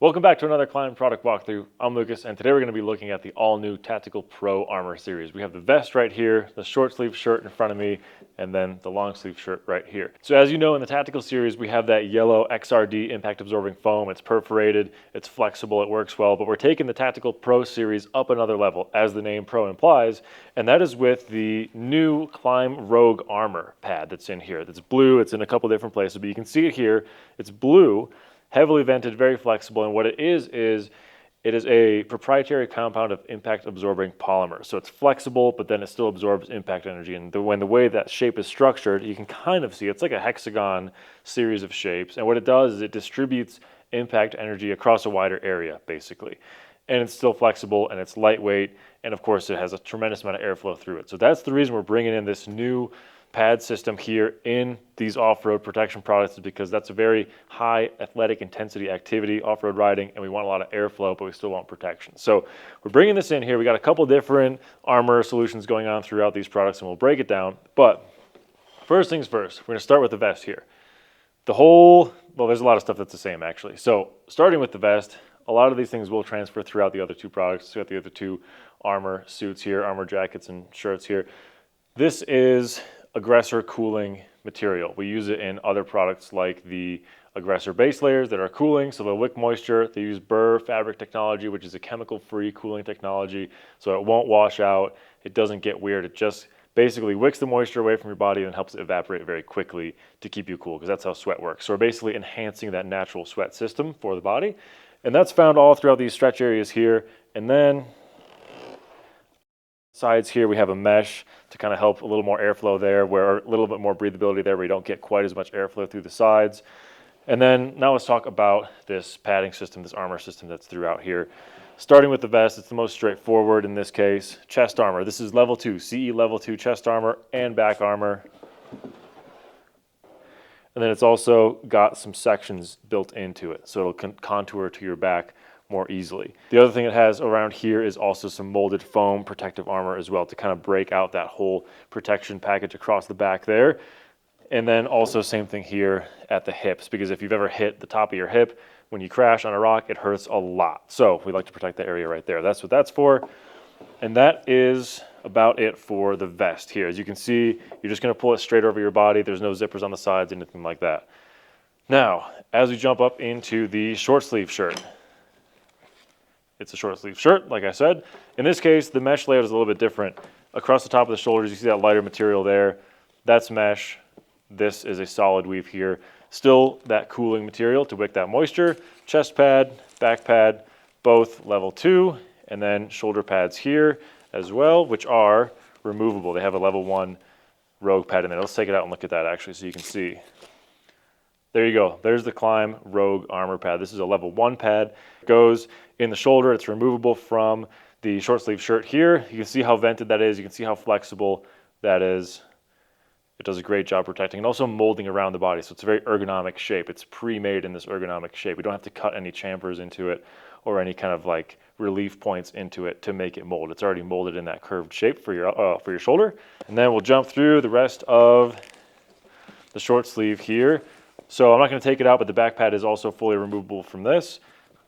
Welcome back to another KLIM product walkthrough. I'm Lucas, and today we're going to be looking at the all-new Tactical Pro Armor series. We have the vest right here, the short sleeve shirt in front of me, and then the long sleeve shirt right here. So as you know, in the Tactical series, we have that yellow XRD impact absorbing foam. It's perforated, it's flexible, it works well, but we're taking the Tactical Pro series up another level, as the name Pro implies, and that is with the new KLIM Rogue Armor pad that's in here. That's blue, it's in a couple different places, but you can see it here. It's blue, heavily vented, very flexible, and what it is it is a proprietary compound of impact absorbing polymer. So it's flexible, but then it still absorbs impact energy. And when the way that shape is structured, you can kind of see it's like a hexagon series of shapes. And what it does is it distributes impact energy across a wider area, basically. And it's still flexible and it's lightweight. And of course, it has a tremendous amount of airflow through it. So that's the reason we're bringing in this new pad system here in these off-road protection products, is because that's a very high athletic intensity activity, off-road riding, and we want a lot of airflow, but we still want protection. So we're bringing this in here. We got a couple different armor solutions going on throughout these products, and we'll break it down. But first things first, we're going to start with the vest here. Well, there's a lot of stuff that's the same actually. So starting with the vest, a lot of these things will transfer throughout the other two products, throughout the other two armor suits here, armor jackets and shirts here. This is Aggressor Cooling material. We use it in other products like the Aggressor base layers that are cooling, so they'll wick moisture. They use brrrº fabric technology, which is a chemical-free cooling technology, so it won't wash out. It doesn't get weird. It just basically wicks the moisture away from your body and helps it evaporate very quickly to keep you cool, because that's how sweat works. So we're basically enhancing that natural sweat system for the body, and that's found all throughout these stretch areas here. And then sides here we have a mesh to kind of help a little more airflow there, where a little bit more breathability there, where you don't get quite as much airflow through the sides. And then now let's talk about this padding system, this armor system that's throughout here. Starting with the vest, it's the most straightforward in this case. Chest armor, this is level 2, CE level 2 chest armor and back armor. And then it's also got some sections built into it, so it'll contour to your back more easily. The other thing it has around here is also some molded foam protective armor as well, to kind of break out that whole protection package across the back there. And then also same thing here at the hips, because if you've ever hit the top of your hip when you crash on a rock, it hurts a lot. So we like to protect that area right there. That's what that's for. And that is about it for the vest here. As you can see, you're just going to pull it straight over your body. There's no zippers on the sides, anything like that. Now, as we jump up into the short sleeve shirt, it's a short sleeve shirt, like I said. In this case, the mesh layout is a little bit different. Across the top of the shoulders, you see that lighter material there. That's mesh. This is a solid weave here. Still that cooling material to wick that moisture. Chest pad, back pad, both level 2. And then shoulder pads here as well, which are removable. They have a level 1 Rogue pad in there. Let's take it out and look at that actually so you can see. There you go. There's the KLIM Rogue Armor pad. This is a level 1 pad. It goes in the shoulder. It's removable from the short sleeve shirt here. You can see how vented that is. You can see how flexible that is. It does a great job protecting and also molding around the body. So it's a very ergonomic shape. It's pre-made in this ergonomic shape. We don't have to cut any chamfers into it or any kind of like relief points into it to make it mold. It's already molded in that curved shape for your shoulder. And then we'll jump through the rest of the short sleeve here. So I'm not going to take it out, but the back pad is also fully removable from this.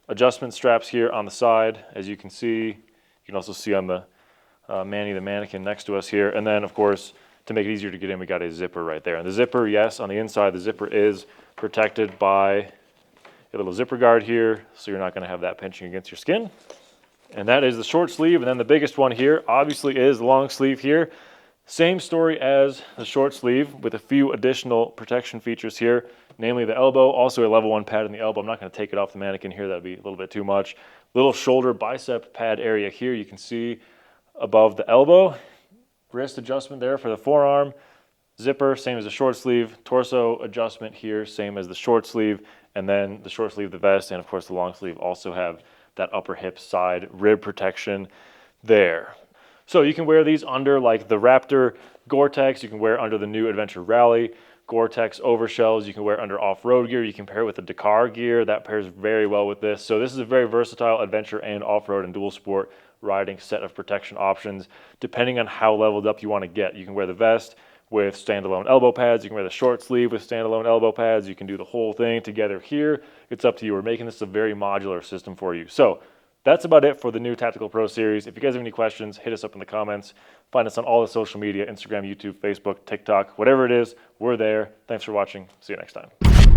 Adjustment straps here on the side, as you can see. You can also see on the Manny, the mannequin next to us here. And then, of course, to make it easier to get in, we got a zipper right there. And the zipper, yes, on the inside, the zipper is protected by a little zipper guard here, so you're not going to have that pinching against your skin. And that is the short sleeve. And then the biggest one here, obviously, is the long sleeve here. Same story as the short sleeve with a few additional protection features here, namely the elbow, also a level 1 pad in the elbow. I'm not going to take it off the mannequin here. That'd be a little bit too much. Little shoulder bicep pad area here. You can see above the elbow. Wrist adjustment there for the forearm. Zipper, same as the short sleeve. Torso adjustment here, same as the short sleeve. And then the short sleeve, the vest, and of course the long sleeve also have that upper hip side rib protection there. So you can wear these under like the Raptor Gore-Tex. You can wear under the new Adventure Rally Gore-Tex overshells. You can wear under off-road gear. You can pair with the Dakar gear. That pairs very well with this. So this is a very versatile adventure and off-road and dual sport riding set of protection options. Depending on how leveled up you want to get, you can wear the vest with standalone elbow pads. You can wear the short sleeve with standalone elbow pads. You can do the whole thing together here. It's up to you. We're making this a very modular system for you. So that's about it for the new Tactical Pro series. If you guys have any questions, hit us up in the comments. Find us on all the social media, Instagram, YouTube, Facebook, TikTok, whatever it is, we're there. Thanks for watching. See you next time.